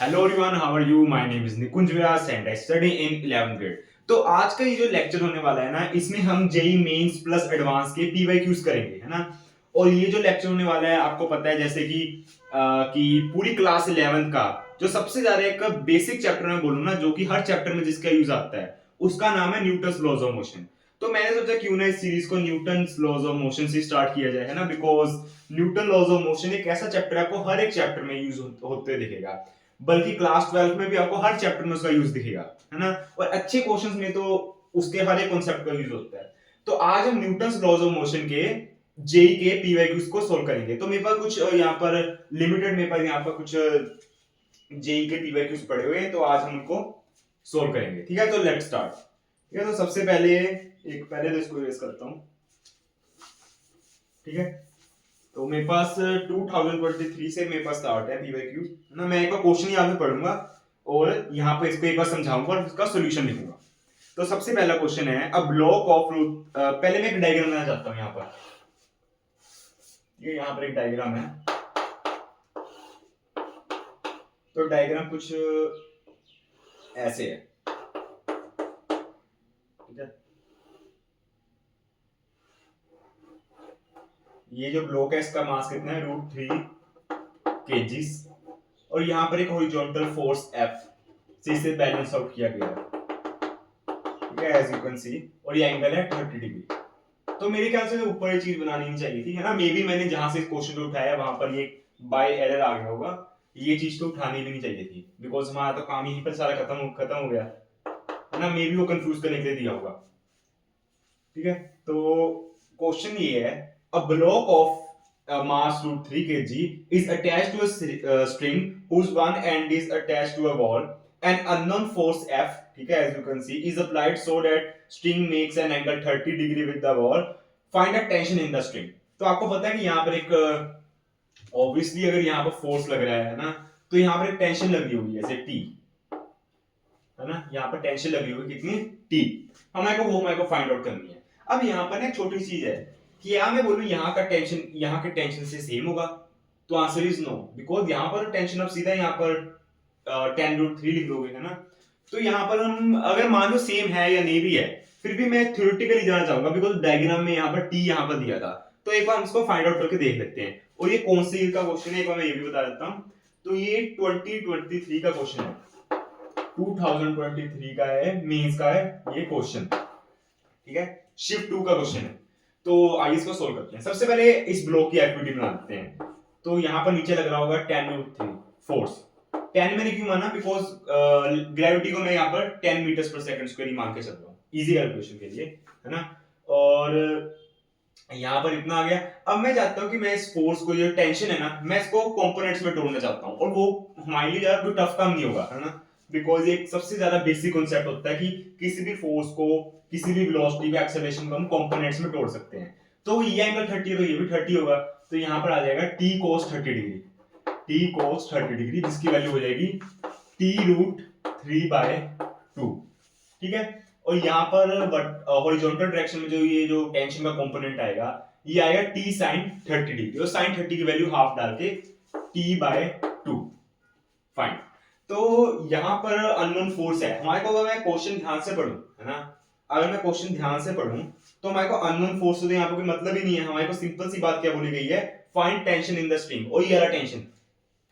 Hello everyone, how are you? My name is Nikunj Vyas and I study in 11th grade. तो आज का ये जो लेक्चर होने वाला है ना, इसमें हम जेई मेंस प्लस एडवांस के पीवाईक्यूज करेंगे, है ना। और ये जो लेक्चर होने वाला है, आपको पता है जैसे कि पूरी क्लास 11th का जो सबसे ज्यादा एक बेसिक चैप्टर में बोलूं ना, जो कि हर चैप्टर में जिसका यूज आता है, उसका नाम है न्यूटन्स लॉज ऑफ मोशन। तो मैंने सोचा क्यों ना इस सीरीज को न्यूटन्स लॉज ऑफ मोशन से स्टार्ट किया जाए, है ना। Because Newton laws of motion एक ऐसा चैप्टर है, आपको हर एक चैप्टर में यूज होते दिखेगा, बल्कि क्लास 12 में भी आपको हर चैप्टर में उसका यूज दिखेगा, है ना। और अच्छे क्वेश्चंस में तो उसके हर एक कॉन्सेप्ट का यूज होता है। तो आज हम न्यूटन्स लॉज ऑफ मोशन के जेई के पीवाईक्यूज को सोल्व करेंगे। तो मेरे पास कुछ यहाँ पर लिमिटेड, मेरे पास यहाँ पर कुछ जेई के पीवाईक्यूज पड़े हुए हैं, तो आज हम उनको सोल्व करेंगे। ठीक है, तो लेट्स स्टार्ट। ठीक है, तो सबसे पहले तो इसको इरेज करता हूं। ठीक है, तो मेरे पास 2023 से मेरे पास स्टार्ट है पीवाईक्यू, है ना। मैं एक बार क्वेश्चन यहाँ पे पढ़ूंगा और यहाँ पे इसको एक बार समझाऊंगा और इसका सॉल्यूशन लिखूंगा। तो सबसे पहला क्वेश्चन है, अ ब्लॉक ऑफ रूट। पहले मैं एक डायग्राम बनाना चाहता हूँ यहाँ पर। ये यहाँ पर एक डायग्राम है, तो डायग्राम कुछ ऐसे है। ठीक है, ये जो ब्लॉक है इसका मास कितना है, √3 kgs। और यहाँ पर एक हॉरिजॉन्टल फोर्स F से इसे बैलेंस आउट किया गया है, ठीक है, एज यू कैन सी। और ये एंगल है 30 डिग्री। तो मेरे ख्याल से ऊपर ये चीज बनानी नहीं चाहिए थी, है ना। मे बी मैंने जहां से इस क्वेश्चन को उठाया वहां पर ये बाय एरर आ गया होगा। ये चीज तो उठानी भी नहीं चाहिए थी, बिकॉज हमारा तो काम यहीं पर सारा खत्म हो गया, है ना। मे बी वो कंफ्यूज करने के लिए दिया होगा। ठीक है, तो क्वेश्चन ये है, a block of mass √3 kg is attached to a string whose one end is attached to a wall and unknown force F, ठीक है, as you can see, is applied so that string makes an angle 30 degree with the wall. Find a tension in the string. तो आपको पता है कि यहाँ पर एक ऑब्वियसली अगर यहाँ पर फोर्स लग रहा है ना, तो यहाँ पर एक टेंशन लगी हुई है जैसे T, है ना। यहाँ पर टेंशन लगी हुई कितनी, T। हमारे को फाइंड आउट करनी है। अब यहाँ पर एक छोटी चीज है कि या मैं बोलूं यहाँ का टेंशन यहाँ के टेंशन से सेम होगा, तो आंसर इज नो, बिकॉज यहाँ पर टेंशन अब सीधा यहाँ पर 10√3 लिख दोगे, है ना। तो यहाँ पर हम अगर मान लो सेम है या नहीं भी है, फिर भी मैं थ्योरेटिकली जाना चाहूंगा, बिकॉज डायग्राम में यहाँ पर टी यहाँ पर दिया था। तो एक बार हम इसको फाइंड आउट करके देख लेते हैं। और ये कौन सी का क्वेश्चन है, एक बार मैं ये भी बता देता हूँ। तो ये 2023 का क्वेश्चन है, 2023 का है, मेंस का है ये क्वेश्चन। ठीक है, शिफ्ट 2 का क्वेश्चन है। तो आइए इसको सोल्व करते हैं। सबसे पहले इस ब्लॉक की एक्टिविटी बना देते हैं। तो यहाँ पर नीचे लग रहा होगा 10√3 फोर्स। 10 मैंने क्यों माना, बिकॉज ग्रेविटी को मैं यहाँ पर 10 मीटर्स पर सेकंड स्क्वायर ही मान के चल रहा हूँ इजी कैलकुलेशन के लिए, है ना। और यहाँ पर इतना आ गया। अब मैं चाहता हूँ कि मैं इस फोर्स को, जो टेंशन है ना, मैं इसको कंपोनेंट्स में तोड़ना चाहता हूँ। और वो हमारे लिए ज्यादा कोई टफ काम नहीं होगा, है ना, बिकॉज एक सबसे ज्यादा बेसिक कॉन्सेप्ट होता है कि किसी भी फोर्स को, किसी भी वेलोसिटी का एक्सेलरेशन को हम कंपोनेंट्स में तोड़ सकते हैं। तो ये एंगल 30 है, तो ये भी 30 होगा। तो यहाँ पर आ जाएगा t cos 30 degree, t cos 30 degree, जिसकी वैल्यू हो जाएगी t√3/2। ठीक है, और यहाँ पर हॉरिजॉन्टल डायरेक्शन में जो ये जो टेंशन का कंपोनेंट आएगा, ये आएगा t sin 30 डिग्री। और sin 30 की वैल्यू हाफ डाल के t/2 फाइन। तो यहाँ पर अननोन फोर्स है हमारे को। अगर मैं क्वेश्चन ध्यान से पढ़ूं, है ना, अगर मैं क्वेश्चन ध्यान से पढ़ूं तो हमारे को अननोन फोर्स तो यहाँ पर कोई मतलब ही नहीं है। हमारे को सिंपल सी बात क्या बोली गई है, find tension in the string, और ये रहा टेंशन।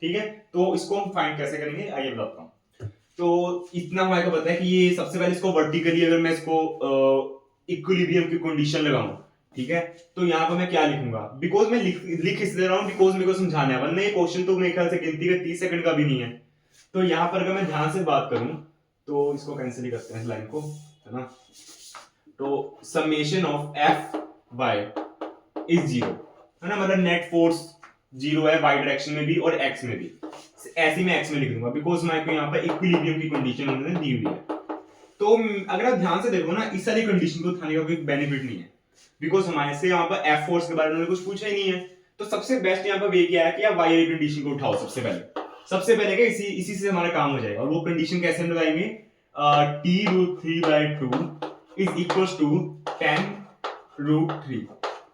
ठीक है, तो इसको हम फाइंड कैसे करेंगे आइए बताता हूँ। तो इतना हमारे को पता है कि ये सबसे पहले इसको वर्टिकली अगर मैं इसको इक्विलिब्रियम की कंडीशन लगाऊं, ठीक है, तो यहाँ पर मैं क्या लिखूंगा, बिकॉज मैं लिख इसलिए रहा हूँ बिकॉज मेरे को समझाना है, वरना ये क्वेश्चन तो मेरे ख्याल से गिनती का 30 सेकंड का भी नहीं है। तो यहाँ पर अगर मैं ध्यान से बात करूं तो इसको कैंसिल ही करते हैं इस लाइन को, है ना। तो summation of F Y is 0, है ना, मतलब नेट फोर्स 0 है वाई डायरेक्शन में भी और एक्स में भी। ऐसे मैं एक्स में लिख दूंगा बिकॉज मैं यहाँ पर इक्विलिब्रियम की कंडीशन उन्होंने दी हुई है। तो अगर आप ध्यान से देखो ना, इस सारी कंडीशन को उठाने का कोई बेनिफिट नहीं है, बिकॉज हमारे से यहाँ पर एफ फोर्स के बारे में कुछ पूछा ही नहीं है। तो सबसे बेस्ट यहाँ पर वे क्या है कि आप वाई कंडीशन को उठाओ सबसे पहले क्या, इसी से हमारा काम हो जाएगा। और वो कंडीशन कैसे हम लगाएंगे, t√3/2 इज इक्वल टू 10√3।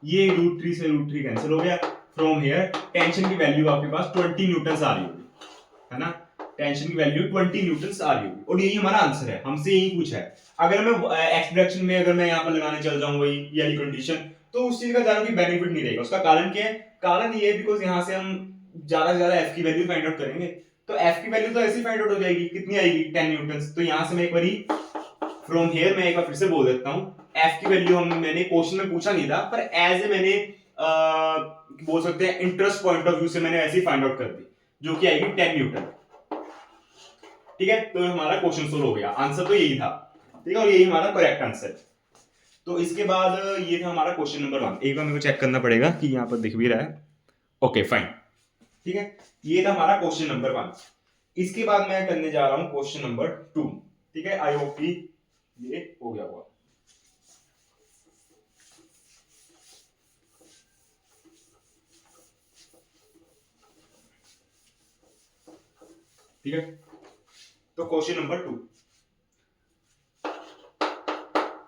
ये √3 से √3 कैंसिल हो गया। फ्रॉम हियर टेंशन की वैल्यू आपके पास 20 न्यूटन आ रही होगी, है ना। टेंशन की वैल्यू 20 न्यूटन आ रही होगी, और यही हमारा आंसर है, हमसे यही पूछा है। अगर मैं एक्स डायरेक्शन में अगर मैं यहाँ पर लगाने चल जाऊँ वही ये वाली कंडीशन, तो उस चीज का ज्यादा कोई बेनिफिट नहीं रहेगा। उसका कारण क्या है? कारण ये है बिकॉज यहाँ से हम ज्यादा से ज्यादा एफ की वैल्यू फाइंड आउट करेंगे, तो एफ की वैल्यू तो ऐसी फाइंड आउट हो जाएगी, कितनी आएगी 10 न्यूटन। तो यहाँ से मैं एक बारी फ्रॉम हियर मैं एक बार फिर से बोल देता हूँ, एफ की वैल्यू हम मैंने क्वेश्चन में पूछा नहीं था, पर एज ए मैंने बोल सकते हैं इंटरेस्ट पॉइंट ऑफ व्यू से मैंने ऐसे ही फाइंड आउट कर दी, जो कि आएगी 10 न्यूटन। ठीक है, तो हमारा क्वेश्चन सोल्व हो गया, आंसर तो यही था। ठीक है, और यही हमारा करेक्ट आंसर। तो इसके बाद ये था हमारा क्वेश्चन नंबर 1। एक बार मेरे को चेक करना पड़ेगा कि यहाँ पर दिख भी रहा है। ओके फाइन, ठीक है, ये था हमारा क्वेश्चन नंबर 1। इसके बाद मैं करने जा रहा हूं क्वेश्चन नंबर 2। ठीक है, आई होप कि ये हो गया होगा। ठीक है, तो क्वेश्चन नंबर 2,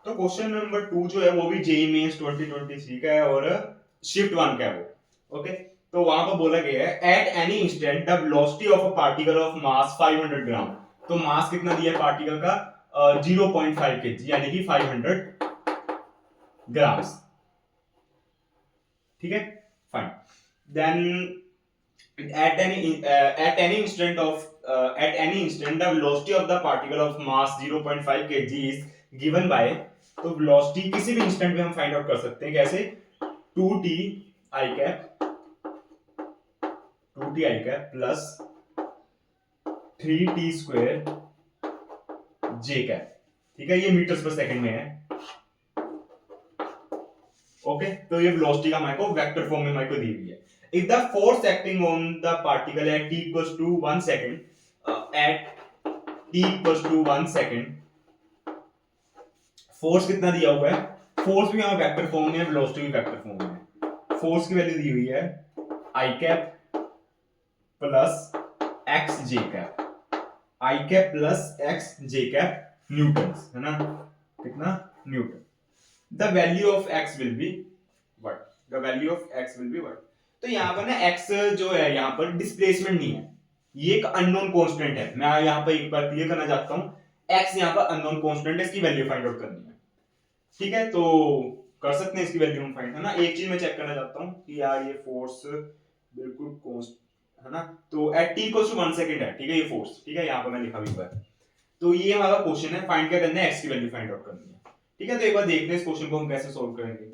तो क्वेश्चन नंबर 2 जो है वो भी जेईई मेंस 2023 का है और शिफ्ट 1 का है वो। ओके, तो वहां पर बोला गया है at any instant the velocity of a particle of mass 500 ग्राम। तो मास कितना दिया है पार्टिकल का? 0.5 kg, यानी कि 500 ग्राम्स। ठीक है, fine. Then at any instant the velocity of the particle of mass 0.5 kg is given by, तो वेलोसिटी किसी भी इंस्टेंट में हम फाइंड आउट कर सकते हैं, कैसे? 2t i cap plus 3t square j cap। ठीक है, ये मीटर्स पर सेकंड में है। ओके, तो ये वेलोसिटी का हमारे को वेक्टर फॉर्म में हमारे को दी हुई है। If the force acting on the particle at t equals to 1 second, force कितना दिया हुआ है? फोर्स भी यहाँ वेक्टर फॉर्म में है, वेलोसिटी भी वेक्टर फॉर्म में है। फोर्स की वैल्यू दी हुई है i cap plus x j cap, i cap plus x j cap Newton's, है ना? कितना? Newton. The value of x will be what? The value of x will be what? तो यहाँ पर ना x जो है यहाँ पर डिस्प्लेसमेंट नहीं है, ये एक अननोन कांस्टेंट है। मैं यहाँ पर एक बार क्लियर करना चाहता हूँ, x यहाँ पर अननोन कांस्टेंट है, इसकी वैल्यू फाइंड आउट करनी है। ठीक है, तो कर सकते हैं इसकी वैल्यू हम फाइंड, है ना? एक चीज मैं चेक करना चाहता हूँ कि यार ये फोर्स बिल्कुल कांस्टेंट है ना, तो at t equals to 1 second है। ठीक है, ये फोर्स, ठीक है, यहाँ पर मैं लिखा भी हुआ है। तो ये हमारा क्वेश्चन है, फाइंड क्या करना है? x की वैल्यू फाइंड आउट करनी है। ठीक है, तो एक बार देखते हैं इस क्वेश्चन को हम कैसे सॉल्व करेंगे।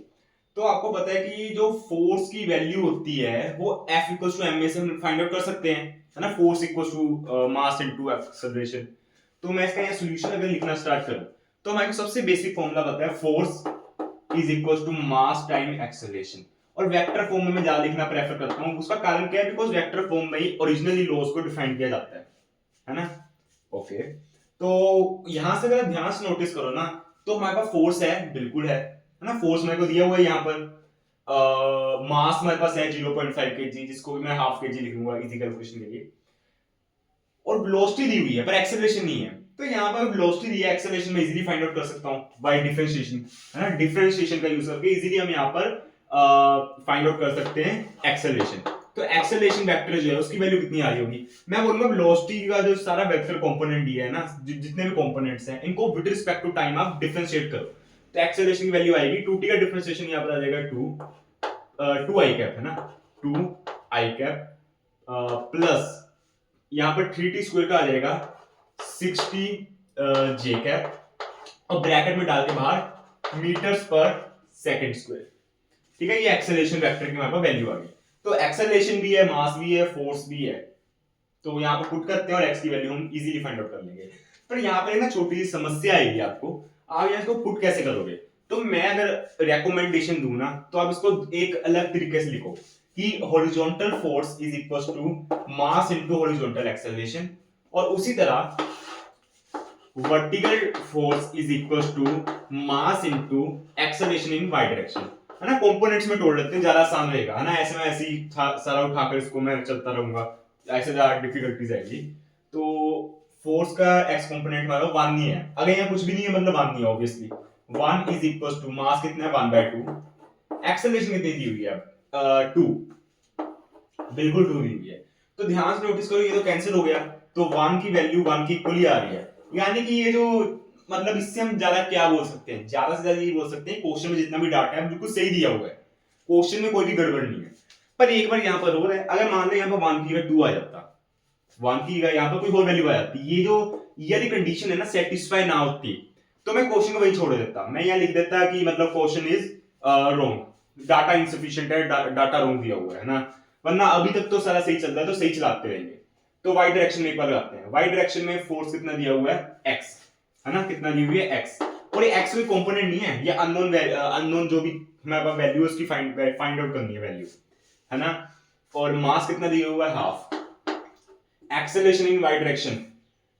तो आपको पता है कि जो फोर्स की वैल्यू होती है वो F इक्वल्स टू ma से हम फाइंड आउट कर सकते हैं, है ना? Force equals to mass into acceleration. तो मैं इसका ये सॉल्यूशन अगर लिखना स्टार्ट करूं, तो हमारे को सबसे बेसिक फॉर्मूला पता है, force is equals to mass time acceleration. और वेक्टर फॉर्म में मैं ज्यादा लिखना प्रेफर करता हूं। उसका कारण क्या है? बिकॉज़ वेक्टर फॉर्म में ही ओरिजिनली लॉज को डिफाइन किया जाता है ना? ओके, तो यहां से अगर ध्यान से नोटिस करो ना, तो हमारे पास फोर्स है, बिल्कुल है ना? फोर्स मेरे को दिया हुआ है यहाँ पर। मास हमारे पास है 0.5 kg, जिसको भी मैं हाफ kg लिख लूंगा इजी कैलकुलेशन के लिए। और वेलोसिटी दी हुई है पर एक्सेलरेशन नहीं है, तो यहाँ पर वेलोसिटी दी है, एक्सेलरेशन में इजीली फाइंड आउट कर सकता हूँ बाय डिफरेंशिएशन, है ना? डिफरेंशिएशन का यूज करके इजीली हम यहाँ पर फाइंड आउट कर सकते हैं एक्सेलरेशन। तो एक्सेलरेशन वेक्टर जो है उसकी वैल्यू कितनी आ रही होगी? मैं बोलूंगा वेलोसिटी का जो सारा वेक्टर कंपोनेंट दिया है ना, जितने भी कंपोनेंट्स हैं, इनको विद रिस्पेक्ट टू टाइम आप डिफरेंशिएट करो, तो एक्सेलरेशन की वैल्यू आएगी 2t का डिफरेंशिएशन यहाँ पर आ जाएगा 2 i कैप, है ना? 2 i कैप प्लस यहाँ पर 3t स्क्वायर का आ जाएगा 6t j कैप, और ब्रैकेट में डाल के बाहर मीटर्स पर सेकंड स्क्वायर। ठीक है, ये एक्सेलरेशन वेक्टर की वहां पर वैल्यू आ गई। तो एक्सेलरेशन भी है, मास भी है, फोर्स भी है, तो यहाँ पर पुट करते हैं और x की वैल्यू हम इजीली फाइंड आउट कर लेंगे। पर यहाँ पर ना छोटी सी समस्या आएगी आपको, आप यहाँ इसको पुट कैसे करोगे? तो मैं अगर रेकमेंडेशन दूं ना, तो आप इसको एक अलग तरीके से लिखो कि horizontal force is equals to mass into horizontal acceleration, और उसी तरह vertical force is equals to mass into acceleration in Y direction, है ना? कंपोनेंट्स में तोड़ लेते हैं, ज्यादा आसान रहेगा, है ना? ऐसे में ऐसे ही सारा उठाकर इसको मैं चलता रहूंगा, ऐसे ज्यादा डिफिकल्टीज आएगी। तो फोर्स का x कंपोनेंट हमारा 1 नहीं है, अगर यहाँ कुछ भी नहीं है मतलब 1 नहीं है, obviously 1 is equals to mass कितना है 1/2, एक्सेलरेशन कितनी दी हुई है 2, बिल्कुल 2 दी हुई है। तो ध्यान से नोटिस करो, ये तो कैंसिल हो गया, तो 1 की वैल्यू 1 की इक्वली आ रही है, यानी कि ये जो मतलब इससे हम ज्यादा क्या बोल सकते हैं, ज्यादा से ज्यादा ये बोल सकते हैं क्वेश्चन में जितना भी डाटा है बिल्कुल सही दिया हुआ है, क्वेश्चन में कोई भी गड़बड़ नहीं है। पर एक बार यहाँ पर हो रहा है, अगर मान लो यहाँ पर 1 की जगह 2 आ जाता, 1 की जगह यहाँ पर कोई और वैल्यू आ जाती, ये जो ये कंडीशन है ना सेटिस्फाई ना होती, तो मैं क्वेश्चन को वही छोड़ देता, मैं यहाँ लिख देता कि मतलब question is wrong, data insufficient है, डाटा रॉन्ग दिया हुआ है ना, वरना अभी तक तो सारा सही चल रहा है, तो सही चलाते रहेंगे। तो वाई डायरेक्शन में एक बार लगाते हैं, वाई डायरेक्शन में फोर्स कितना दिया हुआ है x, है ना, कितना दी हुई है x, और ये x कोई कंपोनेंट नहीं है, ये अननोन जो भी हमारे पास वैल्यू है उसकी फाइंड आउट करनी है वैल्यू, है ना, और मास कितना दिया हुआ है half, acceleration in Y direction,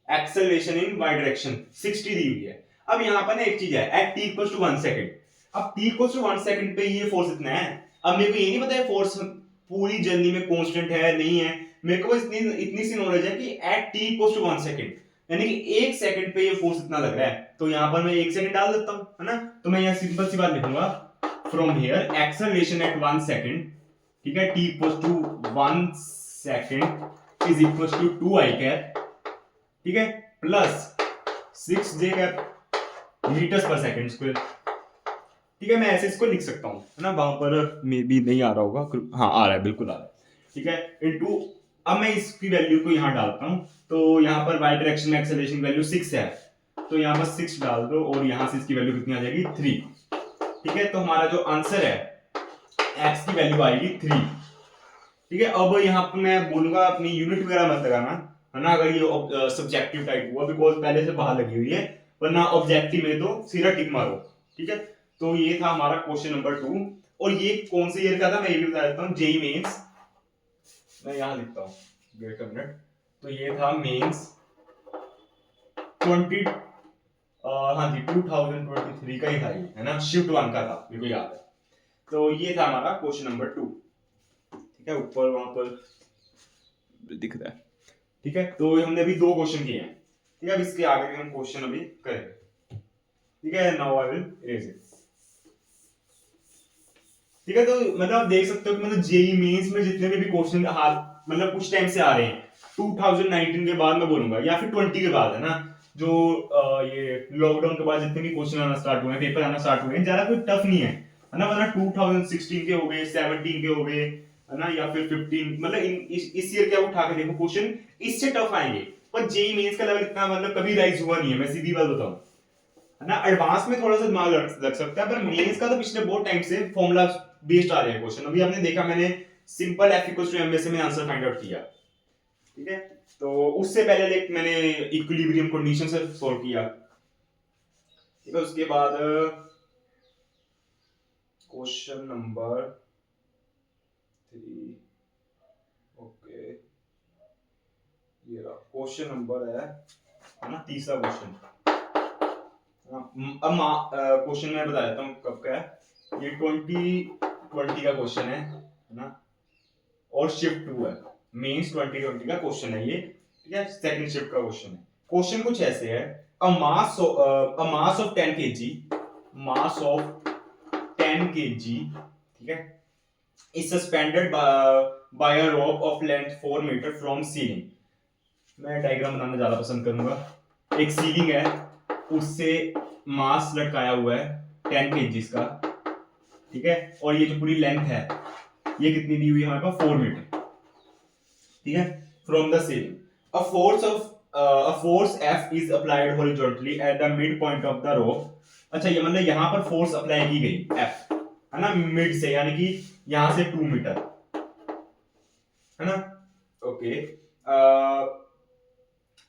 acceleration in Y direction 60 दी हुई है। अब यहाँ पर ना एक चीज है, at t equals to 1 second, अब t इक्वल्स टू 1 सेकंड पे ये फोर्स इतना है, अब मेरे को ये नहीं पता है फोर्स पूरी जर्नी में कांस्टेंट है नहीं है, मेरे को इतनी सी नॉलेज है कि at t equals to 1 second, यानी कि 1 सेकंड पे ये फोर्स इतना लग रहा है, तो यहाँ पर मैं 1 सेकंड डाल देता हूँ, है ना, तो मैं यहाँ सिंपल सी बात लिखूंगा, from here acceleration at 1 second, ठीक है, t equals to 1 second is equals to 2 i cap, ठीक है, प्लस 6 j कैप मीटर्स पर सेकंड स्क्वायर, ठीक है, मैं ऐसे इसको लिख सकता हूँ, है ना, वहां पर मे बी नहीं आ रहा होगा, हाँ आ रहा है, बिल्कुल आ रहा है, ठीक है, इनटू, अब मैं इसकी वैल्यू को यहाँ डालता हूँ, तो यहाँ पर वाई डायरेक्शन में एक्सेलरेशन वैल्यू 6 है, तो यहाँ पर 6 डाल दो और यहाँ से इसकी वैल्यू कितनी आ जाएगी 3, ठीक है, तो हमारा जो आंसर है x की वैल्यू आएगी 3, ठीक है। अब यहाँ पर मैं बोलूंगा अपनी यूनिट वगैरह मत लगाना, है ना, अगर ये सब्जेक्टिव टाइप हुआ, बिकॉज पहले से बाहर लगी हुई है, वरना ऑब्जेक्टिव में तो सीधा टिक मारो, ठीक है। तो ये था हमारा क्वेश्चन नंबर 2, और ये कौन से ईयर का था मैं ये भी बता देता हूँ, जेई मेंस, मैं यहाँ लिखता हूँ, वेट अ मिनट, तो ये था मेंस 20 हाँ जी 2023 का ही था ये, है ना, शिफ्ट 1 का था, मेरे को याद है। तो ये था हमारा क्वेश्चन नंबर 2, ठीक है, ऊपर वहां पर दिख रहा है, ठीक है। तो हमने अभी 2 क्वेश्चन किए हैं, ठीक है, अब इसके आगे के हम क्वेश्चन अभी करेंगे, ठीक है, now I will erase it, ठीक है। तो मतलब आप देख सकते हो कि मतलब जेई मेंस में जितने भी क्वेश्चन हाल मतलब कुछ टाइम से आ रहे हैं, 2019 के बाद मैं बोलूंगा या फिर 20 के बाद, है ना, जो ये लॉकडाउन के बाद जितने भी क्वेश्चन आना स्टार्ट हुए हैं, पेपर आना स्टार्ट हुए हैं, ज्यादा कोई टफ नहीं है ना, वरना 2016 के हो गए, 17 के हो गए, है ना, या फिर 15, मतलब इस ईयर के आप उठा के देखो क्वेश्चन इससे टफ आएंगे, पर जेई मेंस का लेवल इतना मतलब कभी राइज हुआ नहीं है, मैं सीधी बात बताऊं, है ना, एडवांस में थोड़ा सा दिमाग लग सकता है, पर मेंस का तो पिछले बहुत टाइम से फॉर्मूला बेस्ड आ रहे हैं क्वेश्चन, अभी आपने देखा मैंने simple f equals to m से मैंने आंसर फाइंड आउट किया, ठीक है। तो उससे पहले एक मैंने इक्विलिब्रियम कंडीशन से सॉल्व किया, ठीक है। उसके बाद क्वेश्चन नंबर 3, ओके, ये रहा क्वेश्चन नंबर है ना, तीसरा क्वेश्चन, अब क्वेश्चन मैं बता देता हूँ कब का है, ये 2020 का क्वेश्चन है ना, और शिफ्ट 2 है, मेंस 2020 का क्वेश्चन है ये, ठीक है, सेकंड शिफ्ट का क्वेश्चन है। क्वेश्चन कुछ ऐसे है, a mass of 10 kg, mass of 10 kg, ठीक है, is suspended by a rope of length 4 metre from ceiling, मैं डायग्राम बनाना ज्यादा पसंद करूंगा, एक सीलिंग है उससे मास लटकाया हुआ है 10 kg का, ठीक है, और ये जो पूरी लेंथ है ये कितनी दी हुई है हमारे पास 4 मीटर, ठीक है, from the ceiling, a force F is applied horizontally at the midpoint of the rope, अच्छा ये मतलब यहाँ पर फोर्स अप्लाई की गई F, है ना, मिड से, यानी कि यहाँ से 2 मीटर, है ना, okay,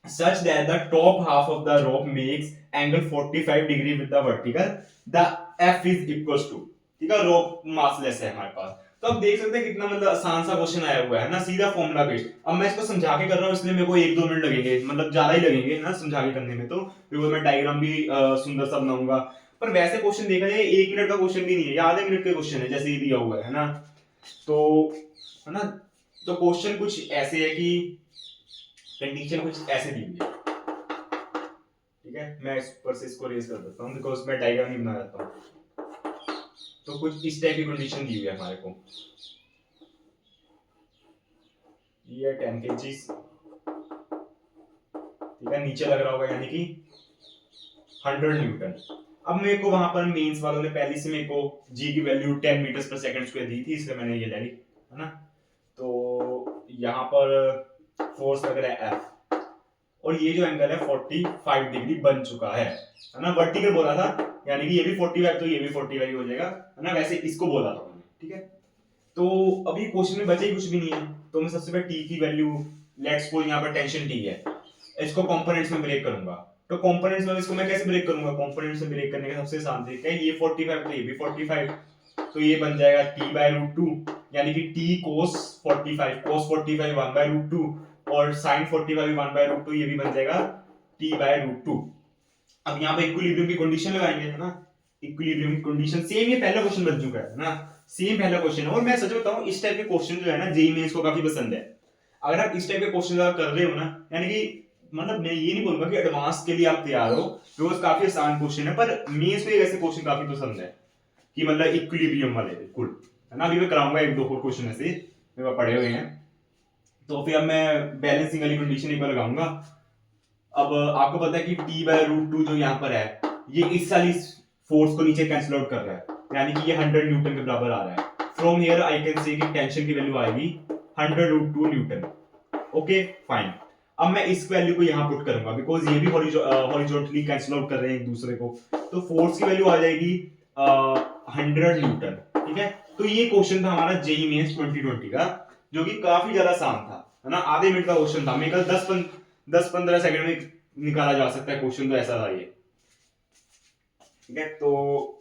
such that the top half of the rope makes angle 45 degree with the vertical, the F is equals to, ठीक है, रोप मासलेस है हमारे पास, तो अब देख सकते हैं कितना मतलब आसान सा क्वेश्चन आया हुआ है ना, सीधा फॉर्मूला बेस्ड। अब मैं इसको समझा के कर रहा हूँ इसलिए मेरे को 1-2 मिनट लगेंगे, मतलब ज्यादा ही लगेंगे ना समझा के करने में, तो बिकॉज मैं डायग्राम भी सुंदर सा बनाऊंगा, पर वैसे क्वेश्चन देखा जाए 1 मिनट का क्वेश्चन भी नहीं है, ये आधे मिनट का क्वेश्चन है जैसे ये दिया हुआ है ना, तो है ना, तो क्वेश्चन कुछ ऐसे है कि कंडीशन कुछ ऐसे दी हुई है, ठीक है, मैं इस पर से इसको रेज कर देता हूँ बिकॉज मैं डायग्राम नहीं बना रहता हूँ, तो कुछ इस टाइप की कंडीशन दी हुई है हमारे को, ये 10 kg, ठीक है, नीचे लग रहा होगा यानी कि 100 न्यूटन। अब मेरे को वहां पर मेंस वालों ने पहले से मेरे को जी की वैल्यू 10 मीटर्स पर सेकंड स्क्वायर दी थी, इसलिए मैंने ये ले ली, है ना। तो यहाँ पर फोर्स लग रहा है F, और ये जो एंगल है 45 डिग्री बन चुका है ना। वर्टिकल बोला था, यानी कि ये भी 45 तो ये भी 45 हो जाएगा, है ना। वैसे इसको बोला था मैंने, ठीक है। तो अभी क्वेश्चन में बचे ही कुछ भी नहीं है, तो मैं सबसे पहले टी की वैल्यू, लेट्स सपोज यहाँ पर टेंशन टी है, इसको कंपोनेंट्स में ब्रेक करूंगा। तो कंपोनेंट्स में इसको मैं कैसे ब्रेक करूंगा? कंपोनेंट्स में ब्रेक करने का सबसे आसान तरीका है, ये 45 तो ये भी 45, तो ये बन जाएगा t/√2, यानी कि t cos 45, cos 45 1/√2, और sin 45 1/√2, ये भी बन जाएगा t/√2। अब यहाँ पे इक्विलिब्रियम की कंडीशन लगाएंगे, है ना। इक्विलिब्रियम की कंडीशन सेम ये पहला क्वेश्चन बन चुका है ना, सेम पहला क्वेश्चन है। और मैं सच बताऊं, इस टाइप के क्वेश्चन जो है ना जेईई मेंस को काफी पसंद है। अगर आप इस टाइप के क्वेश्चन कर रहे हो ना, यानी कि मतलब मैं ये नहीं बोलूंगा कि एडवांस के लिए आप तैयार हो, बिकॉज काफी आसान क्वेश्चन है, पर मेंस को ऐसे क्वेश्चन काफी पसंद है कि मतलब इक्विलिब्रियम वाले, बिल्कुल, है ना। अभी मैं कराऊंगा एक दो और क्वेश्चन ऐसे मेरे पास पढ़े हुए हैं, तो फिर अब मैं बैलेंसिंग वाली कंडीशन एक बार लगाऊंगा। अब आपको पता है कि t/√2 जो यहाँ पर है, ये इस वाली फोर्स को नीचे कैंसिल आउट कर रहा है, यानी कि ये 100 न्यूटन के बराबर आ रहा है। From here I can say कि टेंशन की वैल्यू आएगी 100√2 न्यूटन। Okay fine. अब मैं इस वैल्यू को यहाँ पुट करूंगा, बिकॉज ये भी हॉरिजॉन्टली कैंसिल आउट कर रहे हैं एक दूसरे को, तो फोर्स की वैल्यू आ जाएगी 100 न्यूटन, ठीक है। तो ये क्वेश्चन था हमारा जेईई मेंस 2020 का, जो कि काफी ज्यादा आसान था, है ना। आधे मिनट का क्वेश्चन था, मेरे ख्याल 10-15 सेकंड में निकाला जा सकता है क्वेश्चन, तो ऐसा था ये, ठीक है। तो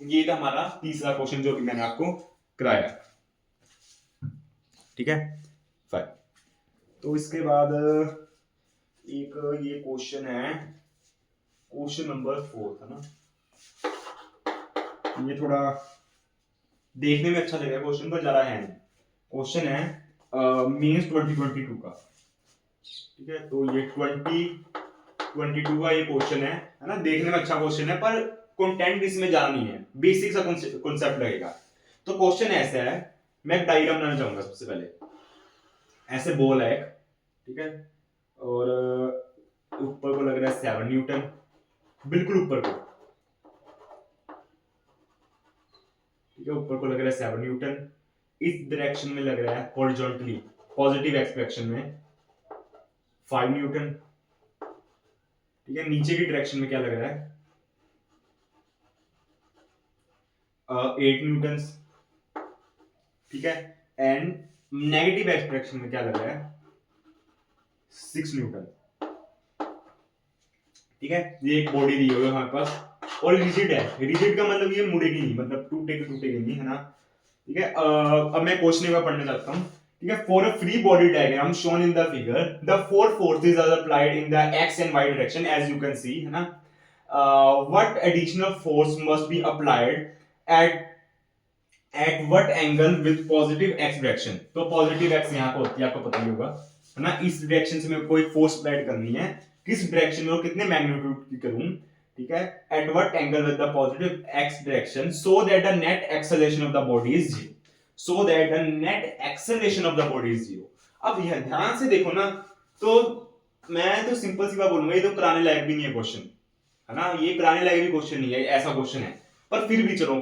ये था हमारा तीसरा क्वेश्चन जो कि मैंने आपको कराया, ठीक है फाइन। तो इसके बाद एक ये क्वेश्चन है, क्वेश्चन नंबर 4 था ना, ये थोड़ा देखने में अच्छा लगेगा क्वेश्चन, पर ज्यादा है नहीं। क्वेश्चन है मेंस 2022 का, ठीक है। तो ये 2022 का ये क्वेश्चन है ना। देखने में अच्छा क्वेश्चन है, पर कंटेंट इसमें ज्यादा नहीं है, बेसिक सा कॉन्सेप्ट लगेगा। तो क्वेश्चन ऐसा है, मैं एक डायग्राम बनाना चाहूंगा सबसे पहले। ऐसे बॉल है एक, ठीक है, और ऊपर को लग रहा है 7 न्यूटन, बिल्कुल ऊपर को, ठीक है, ऊपर को लग रहा है 7 न्यूटन। इस डायरेक्शन में लग रहा है हॉरिजॉन्टली, पॉजिटिव एक्स डायरेक्शन में 5 न्यूटन, ठीक है। नीचे की डायरेक्शन में क्या लग रहा है 8 न्यूटन, ठीक है। एंड नेगेटिव एक्स डायरेक्शन में क्या लग रहा है 6 न्यूटन, ठीक है। ये एक बॉडी दी हुई है हमारे पास, और रिजिड है। रिजिड का मतलब ये मुड़ेगी नहीं, मतलब टूटेगी नहीं, है ना, ठीक है। अब मैं क्वेश्चन का पढ़ने जाता हूं, ठीक है। For a free body diagram shown in the figure, the four forces are applied in the X and Y direction as you can see, है ना। What additional force must be applied at what angle with positive X direction. तो positive X यहां पर होती है, आपको पता ही होगा, है ना। इस डायरेक्शन से मैं कोई फोर्स अप्लाई करनी है, किस डायरेक्शन में और कितने मैग्नीट्यूड की करूं, ठीक है, eight what angle with the positive X direction so that the net acceleration of the body is 0, so that the net acceleration of the body is 0। अब यह ध्यान से देखो ना, तो मैं तो सिंपल सी बात बोलूंगा, ये तो कराने लायक भी नहीं है क्वेश्चन, है ना। ये कराने लायक भी क्वेश्चन नहीं है, ऐसा क्वेश्चन है, पर फिर भी चलो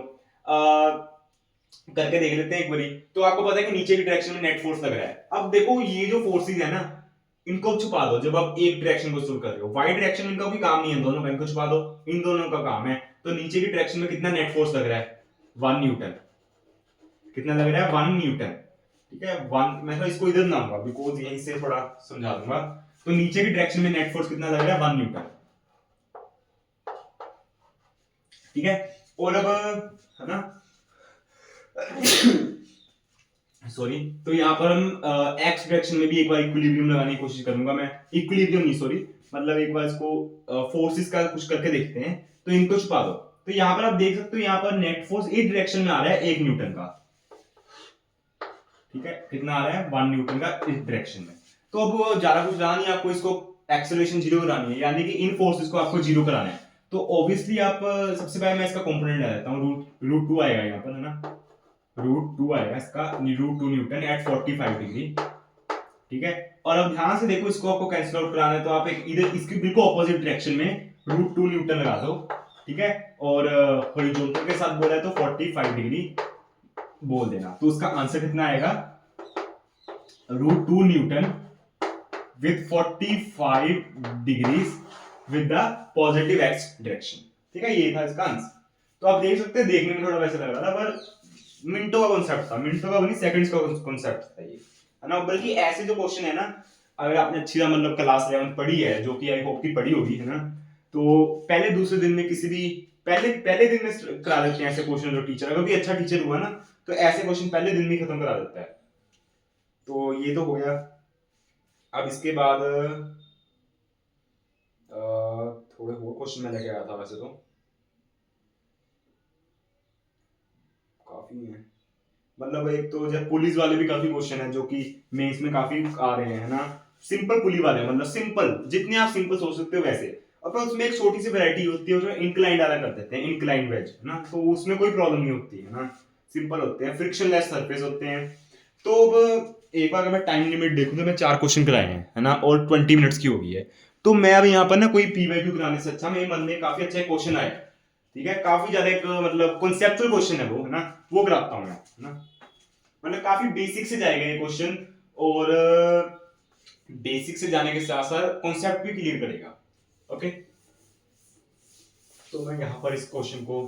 करके देख लेते हैं एक बारी। तो आपको पता है कि नीचे की डायरेक्शन में नेट फोर्स लग रहा है। अब देखो ये जो फोर्सेस है ना, इनको छुपा दो जब आप एक डायरेक्शन को सोल्व कर रहे हो। वाई डायरेक्शन में इनका भी काम नहीं है, दोनों का, इनको छुपा दो, इन दोनों का काम है। तो नीचे की डायरेक्शन में कितना नेट फोर्स लग रहा है 1 न्यूटन, कितना लग रहा है 1 न्यूटन, ठीक है। 1, मैं तो इसको इधर लाऊंगा बिकॉज यहीं से थोड़ा समझा दूंगा। तो नीचे की डायरेक्शन में नेट फोर्स कितना लग रहा है 1 न्यूटन, ठीक है। और अब है ना सॉरी, तो यहाँ पर हम एक्स डायरेक्शन में भी एक बार इक्विलिब्रियम लगाने की कोशिश करूंगा मैं, इक्विलिब्रियम नहीं सॉरी, मतलब एक बार इसको फोर्सेस का कुछ करके देखते हैं। तो इनको छुपा दो, तो यहाँ पर आप देख सकते हो, यहाँ पर नेट फोर्स इस डायरेक्शन में आ रहा है 1 न्यूटन का, ठीक है। कितना आ रहा है 1 न्यूटन का इस डायरेक्शन में। तो अब ज्यादा कुछ रहा नहीं, आपको इसको एक्सेलरेशन 0 करानी है, यानी कि इन फोर्सेस को आपको 0 कराना है। तो ऑब्वियसली आप सबसे पहले मैं इसका कंपोनेंट ले लेता हूँ, रूट 2 आएगा यहाँ पर, है ना, रूट 2 आएगा इसका, रूट 2 न्यूटन एट 45 डिग्री, ठीक है। और अब ध्यान से देखो, इसको आपको कैंसिल आउट कराना है तो आप एक इधर इसके बिल्कुल ऑपोजिट डायरेक्शन में √2 न्यूटन लगा दो, ठीक है। और हॉरिजॉन्टल के साथ बोला है तो 45 डिग्री बोल देना, तो उसका आंसर कितना आएगा, √2 Newton with 45 degrees with the positive X direction, ठीक है। ये था इसका आंसर। तो आप देख सकते हैं, देखने में थोड़ा वैसे लग रहा था पर मिनटों का कॉन्सेप्ट था, मिनटों का नहीं सेकंड्स का कॉन्सेप्ट था ये, है ना। बल्कि ऐसे जो क्वेश्चन है ना, अगर आपने अच्छी मतलब क्लास 11 पढ़ी है, जो कि आई होप की पढ़ी होगी, है ना, तो पहले दूसरे दिन में किसी भी पहले दिन में करा देते हैं ऐसे क्वेश्चन। जो टीचर अगर भी अच्छा टीचर हुआ ना, तो ऐसे क्वेश्चन पहले दिन में खत्म करा देता है। तो ये तो हो गया। अब इसके बाद थोड़े और क्वेश्चन मैं लेके आया था, वैसे तो काफी है, मतलब एक तो जब पुलिस वाले भी काफी क्वेश्चन है जो कि मेंस में काफी आ रहे हैं, है ना। सिंपल पुली वाले, मतलब सिंपल जितने आप सिंपल सोच सकते हो वैसे, और उसमें एक छोटी सी वैरायटी होती है, उसमें इंक्लाइंड वाला कर देते हैं, इंक्लाइंड वेज, है ना, तो उसमें कोई प्रॉब्लम नहीं होती है ना, सिंपल होते हैं, फ्रिक्शनलेस सरफेस होते हैं। तो अब एक बार अगर मैं टाइम लिमिट देखूं तो मैं 4 क्वेश्चन कराए हैं, है ना, और 20 मिनट्स की हो गई है। तो मैं अब यहाँ पर ना कोई पीवाईक्यू कराने से अच्छा मेरे मन में काफी अच्छा क्वेश्चन आया, ठीक है, काफी ज्यादा एक मतलब कॉन्सेप्चुअल क्वेश्चन है वो, है ना, वो कराता हूँ मैं, है ना। मतलब काफी बेसिक से जाएगा ये क्वेश्चन, और बेसिक से जाने के साथ साथ कॉन्सेप्ट भी क्लियर करेगा। ओके, तो मैं यहाँ पर इस क्वेश्चन को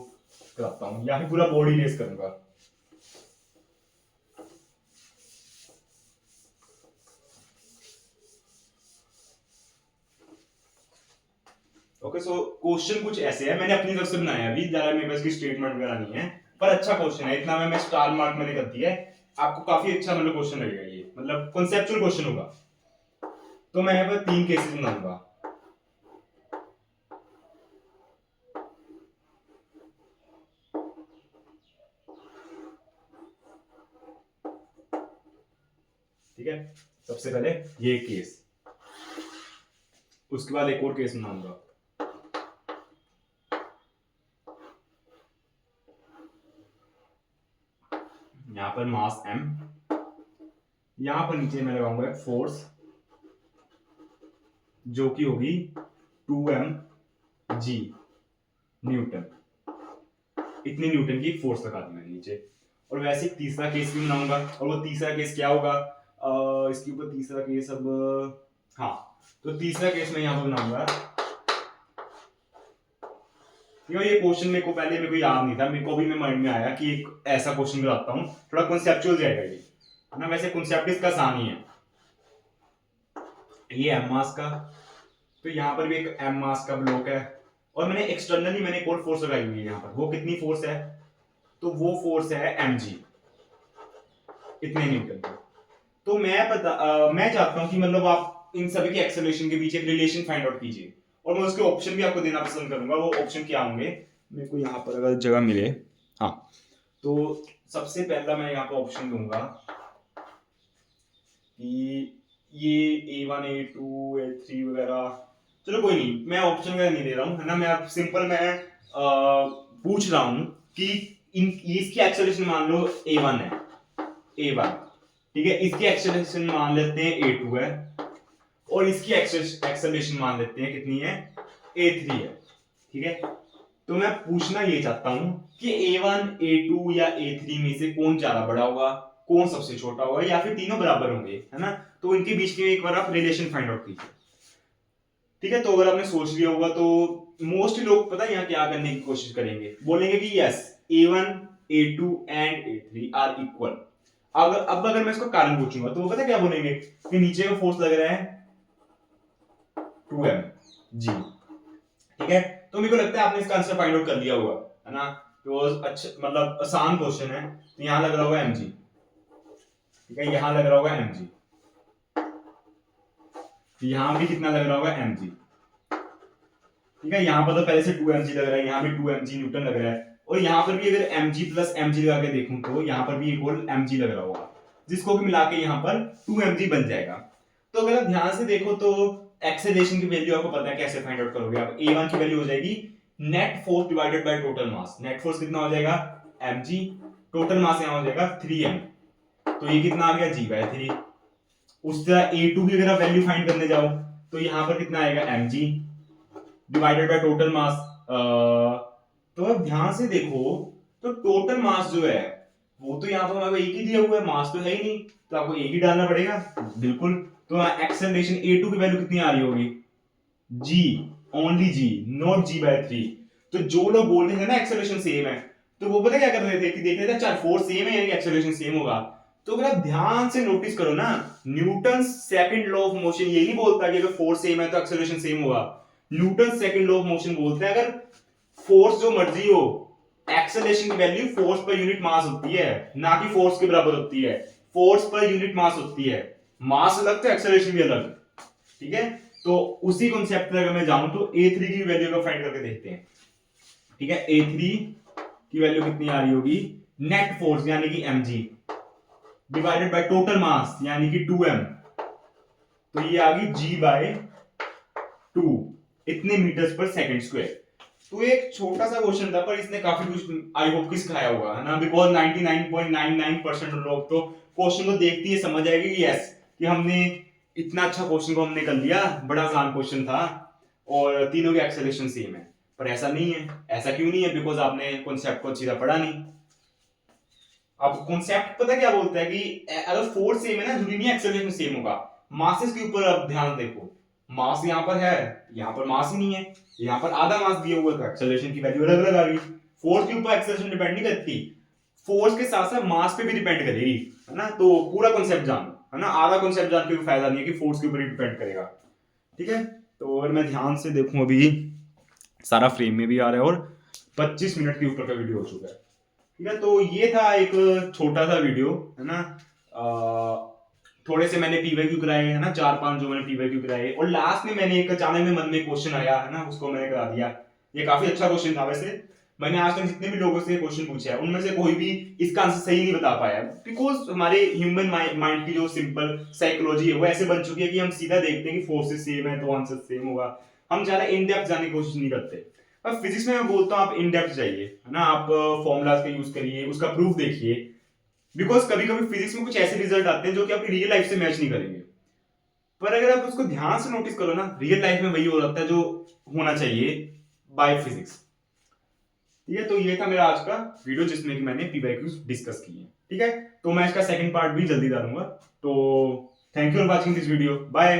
कराता हूँ, या फिर पूरा बोर्ड इरेज करूंगा। ओके, सो क्वेश्चन कुछ ऐसे है, मैंने अपनी तरफ से बनाया, अभी ज्यादा मेरे पास की स्टेटमेंट वगैरह नहीं है, पर अच्छा क्वेश्चन है, इतना मैं स्टार मार्क मैंने कर दिया है। आपको काफी अच्छा मतलब क्वेश्चन लगेगा ये, मतलब कॉन्सेप्चुअल क्वेश्चन होगा। तो मैं यहाँ पर 3 केसेस बनाऊंगा। ठीक है, सबसे पहले ये केस, उसके बाद एक और केस बनाऊंगा। यहां पर मास m, यहां पर नीचे मैं लगाऊंगा एक फोर्स जो कि होगी 2mg न्यूटन, इतनी न्यूटन की फोर्स लगा दी मैंने नीचे। और वैसे तीसरा केस भी बनाऊंगा, और वो तीसरा केस क्या होगा, इसके ऊपर तीसरा केस, अब हाँ, तो तीसरा केस मैं यहां पर बनाऊंगा। ये क्वेश्चन मेरे को याद नहीं था, मेरे को भी माइंड में आया कि एक ऐसा क्वेश्चन कराता हूँ, थोड़ा कॉन्सेप्चुअल जाएगा ये, है ना। वैसे कॉन्सेप्ट इसका आसान ही है। ये एम मास का, तो यहाँ पर भी एक एम मास का ब्लॉक है, और मैंने एक्सटर्नली मैंने एक और फोर्स लगाई हुई है यहाँ पर। वो कितनी फोर्स है, तो वो फोर्स है mg, इतने न्यूटन की। तो मैं चाहता हूँ कि मतलब आप इन सभी के एक्सेलरेशन के बीच एक रिलेशन फाइंड आउट कीजिए, और मैं उसके ऑप्शन भी आपको देना पसंद करूंगा। वो ऑप्शन क्या होंगे, मेरे को यहाँ पर अगर जगह मिले, हाँ, तो सबसे पहला मैं यहाँ पर ऑप्शन दूंगा कि ये A1 A2 A3 वगैरह, चलो कोई नहीं, मैं ऑप्शन वगैरह नहीं दे रहा हूँ, है ना। मैं आप सिंपल मैं पूछ रहा हूँ कि इसकी एक्सेलरेशन मान लो A1 है, A1, ठीक है, इसकी एक्सेलरेशन मान लेते हैं A2 है, और इसकी एक्सेलरेशन मान लेते हैं कितनी है, A3 है, ठीक है। तो मैं पूछना ये चाहता हूं कि A1 A2 या A3 में से कौन ज्यादा बड़ा होगा, कौन सबसे छोटा होगा, या फिर तीनों बराबर होंगे, है ना। तो इनके बीच के एक बार आप रिलेशन फाइंड आउट कीजिए, ठीक है। तो अगर आपने सोच लिया होगा तो मोस्टली लोग पता है यहाँ क्या करने की कोशिश करेंगे, बोलेंगे कि yes A1 A2 and A3 are equal. अगर मैं इसको कारण पूछूंगा तो वो पता क्या बोलेंगे कि नीचे का फोर्स लग रहा है 2mg, ठीक है। तो मेरे को लगता है आपने इसका आंसर फाइंड आउट कर लिया होगा, है ना। तो अच्छा मतलब आसान क्वेश्चन है। तो यहां लग रहा होगा mg, ठीक है, यहां लग रहा होगा mg, यहां भी कितना लग रहा होगा mg, ठीक है। यहां पर तो पहले से 2mg लग रहा है, यहां भी 2mg न्यूटन लग रहा है, और यहां पर भी अगर mg प्लस mg लगा के देखूं तो यहां पर भी इक्वल mg लग रहा होगा, जिसको भी मिला के यहां पर 2mg बन जाएगा। तो अगर आप ध्यान से देखो तो एक्सेलरेशन की वैल्यू आपको पता है कैसे फाइंड आउट करोगे आप। A1 की वैल्यू हो जाएगी net force divided by total mass. Net force कितना हो जाएगा mg, टोटल मास यहां हो जाएगा 3m, तो ये कितना आ गया g/3। उस तरह A2 की अगर आप वैल्यू फाइंड करने जाओ तो यहाँ पर कितना आएगा mg divided by total mass. तो अब ध्यान से देखो तो टोटल मास जो है वो तो यहाँ पर हमें एक ही दिया हुआ है, मास तो है ही नहीं, तो आपको एक ही डालना पड़ेगा बिल्कुल। तो एक्सेलरेशन A2 की वैल्यू कितनी आ रही होगी, g, only g, not g/3। तो जो लोग बोल रहे थे ना एक्सेलरेशन सेम है, तो वो पता क्या कर रहे थे कि देख रहे थे अच्छा फोर्स सेम है यानी एक्सेलरेशन सेम होगा। तो अगर आप ध्यान से नोटिस करो ना, Newton second law of motion ये नहीं बोलता कि अगर फोर्स सेम है तो एक्सेलरेशन सेम होगा। Newton second law of motion बोलता है अगर फोर्स जो मर्जी हो, एक्सेलरेशन की value force per unit mass होती है, ना कि फोर्स के बराबर होती है। फोर्स पर यूनिट मास होती है, मास अलग तो एक्सेलरेशन भी अलग, ठीक है। तो उसी कॉन्सेप्ट पर अगर मैं जाऊं तो A3 की वैल्यू को फाइंड करके देखते हैं, ठीक है। A3 की वैल्यू कितनी आ रही होगी, नेट फोर्स यानी कि mg divided by total mass यानी कि 2m, तो ये आ गई g/2 इतने मीटर्स पर सेकंड स्क्वायर। तो एक छोटा सा क्वेश्चन था पर इसने काफी कुछ आई होप कि सिखाया होगा, है ना, बिकॉज 99.99% लोग तो क्वेश्चन को देखते ही समझ आएंगे कि यस कि हमने इतना अच्छा क्वेश्चन को हमने कर लिया, बड़ा आसान क्वेश्चन था और तीनों के एक्सेलरेशन सेम है। पर ऐसा नहीं है। ऐसा क्यों नहीं है, बिकॉज आपने कॉन्सेप्ट को अच्छी तरह पढ़ा नहीं। अब कॉन्सेप्ट पता क्या बोलता है कि अगर फोर्स सेम है ना, जरूरी नहीं एक्सेलरेशन सेम होगा। मासेस के ऊपर अब ध्यान देखो, मास यहाँ पर है, यहाँ पर मास ही नहीं है, यहाँ पर आधा मास दिया हुआ था, एक्सेलरेशन की वैल्यू अलग अलग आ गई। फोर्स के ऊपर एक्सेलरेशन डिपेंड नहीं करती, फोर्स के साथ साथ मास पे भी डिपेंड करेगी, है ना। तो पूरा कॉन्सेप्ट जानो, है ना, आधा कॉन्सेप्ट जान के कोई फायदा नहीं है कि फोर्स के ऊपर ही डिपेंड करेगा, ठीक है। तो अगर मैं ध्यान से देखूं अभी सारा फ्रेम में भी आ रहा है और 25 मिनट के ऊपर का वीडियो हो चुका है, ठीक है। तो ये था एक छोटा सा वीडियो, है ना। थोड़े से मैंने पीवाईक्यू कराए, है ना, 4-5 जो मैंने पीवाईक्यू कराए, और लास्ट में मैंने एक अचानक में मन में क्वेश्चन आया, है ना, उसको मैंने करा दिया। ये काफी अच्छा क्वेश्चन था वैसे। मैंने आज तक जितने भी लोगों से क्वेश्चन पूछा है उनमें से कोई भी इसका आंसर सही नहीं बता पाया, बिकॉज हमारे ह्यूमन माइंड की जो सिंपल साइकोलॉजी है वो ऐसे बन चुकी है कि हम सीधा देखते हैं कि फोर्सेस सेम है तो आंसर सेम होगा। हम ज्यादा इन डेप्थ जाने की कोशिश नहीं करते। पर फिजिक्स में मैं बोलता हूँ आप इन डेप्थ जाइए, है ना, आप फॉर्मूलाज का यूज करिए, उसका प्रूफ देखिए, बिकॉज कभी कभी फिजिक्स में कुछ ऐसे रिजल्ट आते हैं जो कि आपकी रियल लाइफ से मैच नहीं करेंगे। पर अगर आप उसको ध्यान से नोटिस करो ना, रियल लाइफ में वही हो जाता है जो होना चाहिए बाय फिजिक्स, ठीक है। तो ये था मेरा आज का वीडियो जिसमें कि मैंने पीवाईक्यूज डिस्कस किए हैं, ठीक है। तो मैं इसका सेकंड पार्ट भी जल्दी डालूंगा। तो thank you for watching this video, bye.